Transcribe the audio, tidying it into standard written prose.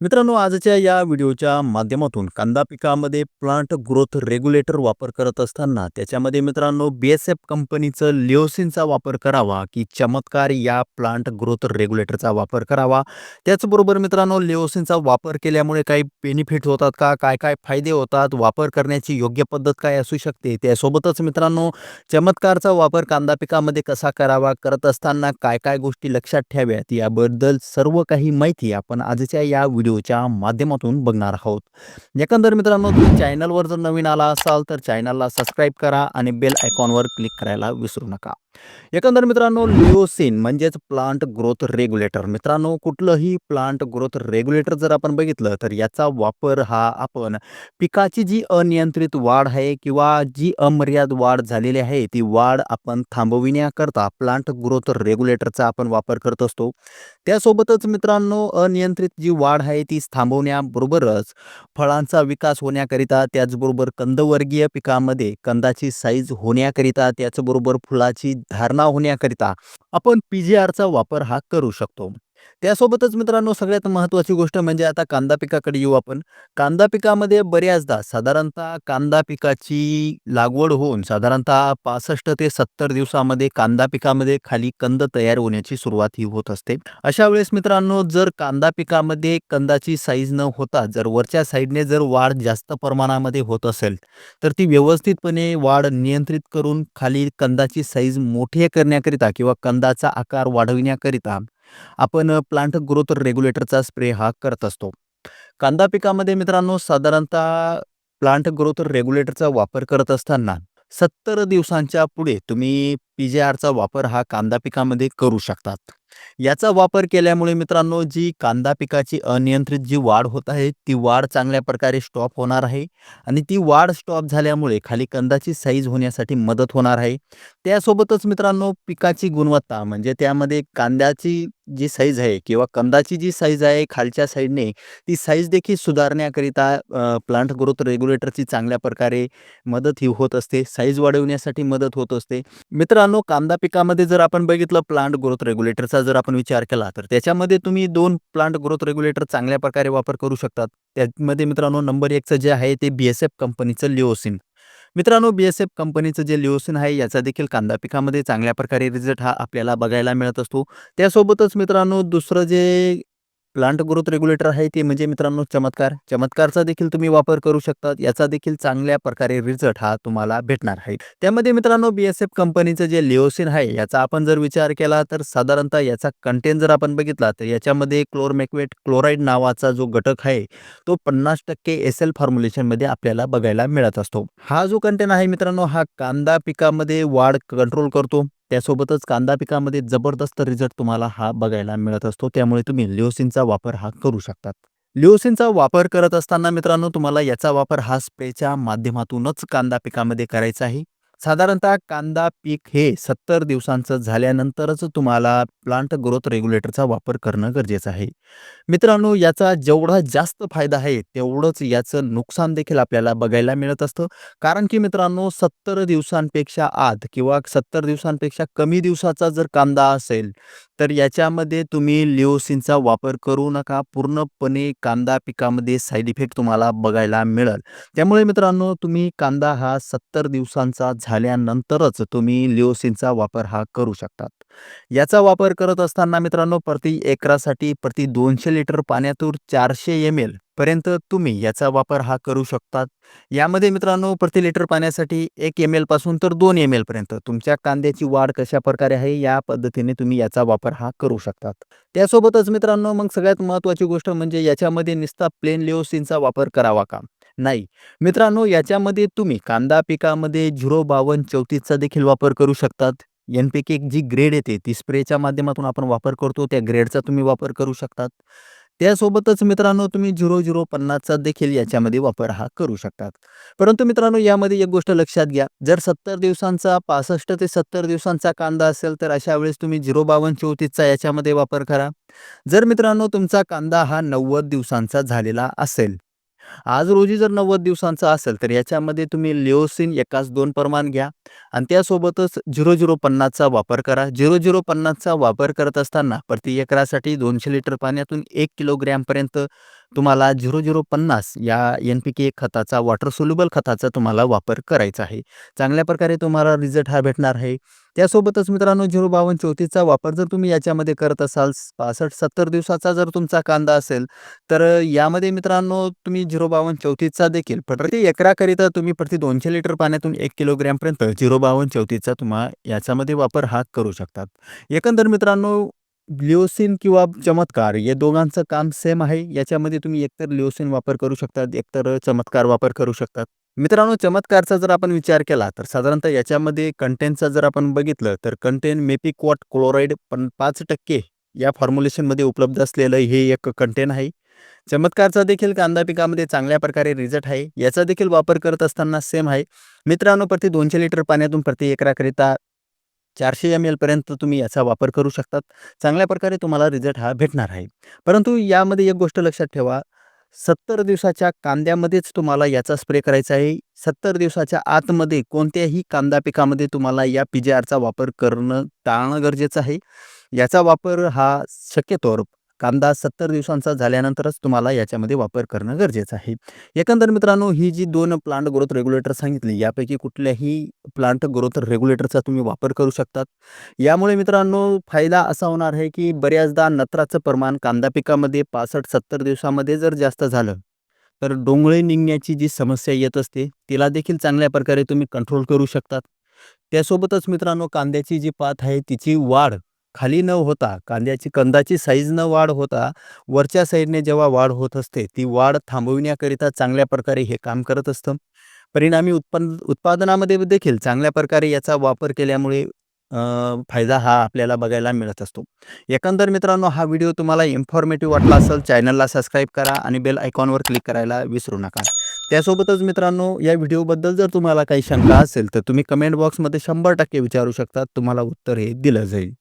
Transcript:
मित्रांनो, आजच्या या व्हिडिओच्या माध्यमातून कांदा पिकामध्ये प्लांट ग्रोथ रेग्युलेटर वापर करत असताना त्याच्यामध्ये मित्रांनो BSF कंपनीचं लिओसिनचा वापर करावा की चमत्कार या प्लांट ग्रोथ रेग्युलेटरचा वापर करावा. त्याचबरोबर मित्रांनो लिओसिनचा वापर केल्यामुळे काही बेनिफिट होतात का, काय काय फायदे होतात, वापर करण्याची योग्य पद्धत काय असू शकते, त्यासोबतच मित्रांनो चमत्कारचा वापर कांदा पिकामध्ये कसा करावा, करत असताना काय काय गोष्टी लक्षात ठेवाव्यात याबद्दल सर्व काही माहिती आपण आजच्या या व्हिडिओच्या माध्यमातून बघणार आहोत. एकंदर मित्रांनो, तुम्ही चॅनलवर जर नवीन आला असाल तर चॅनलला सबस्क्राईब करा आणि बेल आयकॉनवर क्लिक करायला विसरू नका. एकंदर मित्रांनो, लिओसिन म्हणजेच प्लांट ग्रोथ रेग्युलेटर. मित्रांनो, कुठलंही प्लांट ग्रोथ रेग्युलेटर जर आपण बघितलं तर याचा वापर हा आपण पिकाची जी अनियंत्रित वाढ आहे किंवा जी अमर्याद वाढ झालेली आहे ती वाढ आपण थांबविण्याकरता प्लांट ग्रोथ रेग्युलेटरचा आपण वापर करत असतो. त्यासोबतच मित्रांनो, अनियंत्रित जी वाढ आहे ती थांबवण्याबरोबरच फळांचा विकास होण्याकरिता, त्याचबरोबर कंदवर्गीय पिकामध्ये कंदाची साईज होण्याकरिता, त्याचबरोबर फुलाची धारणा होण्याकरिता आपण PGRचा वापर हा करू शकतो. त्यासोबतच मित्रांनो, सगळ्यात महत्त्वाची गोष्ट म्हणजे आता कांदा पिकाकडे येऊ आपण. कांदा पिकामध्ये बऱ्याचदा साधारणतः कांदा पिकाची लागवड होऊन साधारणतः 65 ते 70 दिवसामध्ये कांदा पिकामध्ये खाली कंद तयार होण्याची सुरुवात ही होत असते. अशा वेळेस मित्रांनो, जर कांदा पिकामध्ये कंदाची साईज न होता जर वरच्या साईडने जर वाढ जास्त प्रमाणामध्ये होत असेल, तर ती व्यवस्थितपणे वाढ नियंत्रित करून खाली कंदाची साईज मोठी करण्याकरिता किंवा कंदाचा आकार वाढविण्याकरिता आपण प्लांट ग्रोथ रेग्युलेटरचा स्प्रे हा करत असतो. कांदा पिकामध्ये मित्रांनो साधारणतः प्लांट ग्रोथ रेग्युलेटरचा वापर करत असताना 70 दिवसांच्या पुढे तुम्ही PGRचा वापर हा कांदा पिकामध्ये करू शकतात. याचा वापर केल्यामुळे मित्रांनो, जी कांदा पिकाची अनियंत्रित जी वाढ होत आहे ती वाढ चांगल्या प्रकारे स्टॉप होणार आहे आणि ती वाढ स्टॉप झाल्यामुळे खाली कंदाची साईज होण्यासाठी मदत होणार आहे. त्यासोबतच मित्रांनो, पिकाची गुणवत्ता म्हणजे त्यामध्ये कांद्याची जी साईज आहे किंवा कंदाची जी साईज आहे खालच्या साईडने ती साईज देखील सुधारण्याकरिता प्लांट ग्रोथ रेग्युलेटरची चांगल्या प्रकारे मदत ही होत असते. साईज वाढवण्यासाठी मदत होत असते. मित्रांनो, कांदा पिकामध्ये जर आपण बघितलं प्लांट ग्रोथ रेग्युलेटरचा जर आपण विचार केला तर त्याच्यामध्ये तुम्ही 2 प्लांट ग्रोथ रेग्युलेटर चांगल्या प्रकारे वापर करू शकतात. त्यामध्ये मित्रांनो नंबर 1चं जे आहे ते BSF कंपनीचं लिओसिन. मित्रांनो, BSF कंपनीचं जे लिओसिन आहे याचा देखील कांदा पिकामध्ये चांगल्या प्रकारे रिझल्ट हा आपल्याला बघायला मिळत असतो. त्यासोबतच मित्रांनो दुसरं जे प्लांट ग्रोथ रेग्युलेटर आहे ते म्हणजे मित्रांनो चमत्कार. चमत्कारचा देखील तुम्ही वापर करू शकता. याचा देखील चांगल्या प्रकारे रिझल्ट हा तुम्हाला भेटणार आहे. त्यामध्ये मित्रांनो BSF कंपनीचं जे लिओसिन आहे याचा आपण जर विचार केला तर साधारणतः याचा कंटेंट जर आपण बघितला तर याच्यामध्ये क्लोरमेक्वेट क्लोराईड नावाचा जो घटक आहे तो 50% SL फॉर्म्युलेशनमध्ये आपल्याला बघायला मिळत असतो. हा जो कंटेंट आहे मित्रांनो हा कांदा पिकामध्ये वाढ कंट्रोल करतो. त्यासोबतच कांदा पिकामध्ये जबरदस्त रिझल्ट तुम्हाला हा बघायला मिळत असतो. त्यामुळे तुम्ही लिओसिनचा वापर हा करू शकतात. लिओसिनचा वापर करत असताना मित्रांनो तुम्हाला याचा वापर हा स्प्रेच्या माध्यमातूनच कांदा पिकामध्ये करायचा आहे. साधारणतः कांदा पीक हे 70 दिवसांचं झाल्यानंतरच तुम्हाला प्लांट ग्रोथ रेग्युलेटरचा वापर करणं गरजेचं आहे. मित्रांनो, याचा जेवढा जास्त फायदा आहे तेवढंच याचं नुकसान देखील आपल्याला बघायला मिळत असतं. कारण की मित्रांनो 70 दिवसांपेक्षा आत किंवा 70 दिवसांपेक्षा कमी दिवसाचा जर कांदा असेल, तर याच्यामध्ये तुम्ही लिओसिनचा वापर करू नका. पूर्णपणे कांदा पिकामध्ये साइड इफेक्ट तुम्हाला बघायला मिळेल. त्यामुळे मित्रांनो तुम्ही कांदा हा 70 दिवसांचा झाल्यानंतरच तुम्ही लिओसिनचा वापर हा करू शकतात. याचा वापर करत असताना मित्रांनो प्रति एकरासाठी प्रति 200 लिटर पाण्यातून 400 ml पर्यंत तुम्ही याचा वापर हा करू शकतात. यामध्ये मित्रांनो प्रति लिटर पाण्यासाठी 1 ml पासून तर 2 ml पर्यंत तुमच्या कांद्याची वाढ कशा प्रकारे आहे या पद्धतीने तुम्ही याचा वापर हा करू शकतात. त्यासोबतच मित्रांनो मग सगळ्यात महत्त्वाची गोष्ट म्हणजे याच्यामध्ये नुसता प्लेन लिओसिनचा वापर करावा का? नाही. मित्रांनो, याच्यामध्ये तुम्ही कांदा पिकामध्ये 05234 चा देखील वापर करू शकतात. NPK एक जी ग्रेड येते ती स्प्रेच्या माध्यमातून आपण वापर करतो त्या ग्रेडचा तुम्ही वापर करू शकतात. त्यासोबतच मित्रांनो तुम्ही 0050 चा देखील याच्यामध्ये वापर हा करू शकतात. परंतु मित्रांनो यामध्ये एक गोष्ट लक्षात घ्या, जर 70 दिवसांचा 65 ते 70 दिवसांचा कांदा असेल तर अशा वेळेस तुम्ही 05234 चा याच्यामध्ये वापर करा. जर मित्रांनो तुमचा कांदा हा 90 दिवसांचा झालेला असेल, आज रोजी जर 90 दिवसांचा असेल तर याच्यामध्ये तुम्ही लिओसिन एकास 2 प्रमाण घ्या आणि त्यासोबतच 0050 चा वापर करा. 0050 चा वापर करत असताना प्रति एकरासाठी 200 लिटर पाण्यातून 1 किलोग्रॅम पर्यंत तुम्हाला 0050 या NPK खताचा, वॉटर सोल्युबल खताचा तुम्हाला वापर करायचा आहे. चांगल्या प्रकारे तुम्हाला रिझल्ट हा भेटणार आहे. त्यासोबतच मित्रांनो 05234चा वापर जर तुम्ही याच्यामध्ये करत असाल, 65-70 दिवसाचा जर तुमचा कांदा असेल, तर यामध्ये मित्रांनो तुम्ही 05234चा देखील प्रति एकराकरिता तुम्ही प्रति 200 लिटर पाण्यातून 1 किलोग्रॅमपर्यंत 05234चा याच्यामध्ये वापर हा करू शकतात. एकंदर मित्रांनो लिओसिन किंवा चमत्कार या दोघांचं काम सेम आहे. याच्यामध्ये तुम्ही एकतर लिओसिन वापर करू शकतात, एकतर चमत्कार वापर करू शकतात. मित्रांनो चमत्कारचा जर आपण विचार केला तर साधारणतः याच्यामध्ये कंटेनचा जर आपण बघितलं तर कंटेन मेपिक्वॉट क्लोराईड 5% या फॉर्म्युलेशनमध्ये उपलब्ध असलेलं हे एक कंटेन आहे. चमत्कारचा देखील कांदा पिकामध्ये चांगल्या प्रकारे रिझल्ट आहे. याचा देखील वापर करत असताना सेम आहे. मित्रांनो प्रति 200 लिटर पाण्यातून प्रति एकराकरिता 400 ml पर्यंत तुम्ही याचा वापर करू शकतात. चांगल्या प्रकारे तुम्हाला रिझल्ट हा भेटणार आहे. परंतु यामध्ये एक गोष्ट लक्षात ठेवा, 70 दिवसाच्या कांद्यामध्येच तुम्हाला याचा स्प्रे करायचा आहे. 70 दिवसाच्या आतमध्ये कोणत्याही कांदा पिकामध्ये तुम्हाला या PGRचा वापर करणं टाळणं गरजेचं आहे. याचा वापर हा शक्यतोवर कांदा 70 दिवसांचा झाल्यानंतरच तुम्हाला याच्यामध्ये वापर करणं गरजेचं आहे. एकंदर मित्रांनो ही जी 2 प्लांट ग्रोथ रेग्युलेटर सांगितली यापैकी कुठल्याही प्लांट ग्रोथ रेग्युलेटरचा तुम्ही वापर करू शकतात. यामुळे मित्रांनो फायदा असा होणार आहे की बऱ्याचदा नत्राचं प्रमाण कांदा पिकामध्ये 65-70 दिवसामध्ये जर जास्त झालं, तर डोंगळे निघण्याची जी समस्या येत असते तिला देखील चांगल्या प्रकारे तुम्ही कंट्रोल करू शकतात. त्यासोबतच मित्रांनो कांद्याची जी पात आहे तिची वाढ खाली न होता, कंदाची साईज न वाढ होता वरच्या साईडने जेव्हा वाढ होत असते ती वाढ थांबविण्याकरिता चांगल्या प्रकारे हे काम करत असतं. परिणामी उत्पादनामध्ये देखील चांगल्या प्रकारे याचा वापर केल्यामुळे फायदा हा आपल्याला बघायला मिळत असतो. एकंदर मित्रांनो हा व्हिडिओ तुम्हाला इन्फॉर्मेटिव्ह वाटला असेल चॅनलला सबस्क्राईब करा आणि बेल आयकॉनवर क्लिक करायला विसरू नका. त्यासोबतच मित्रांनो या व्हिडिओबद्दल जर तुम्हाला काही शंका असेल तर तुम्ही कमेंट बॉक्समध्ये 100% विचारू शकता. तुम्हाला उत्तर हे दिलं जाईल.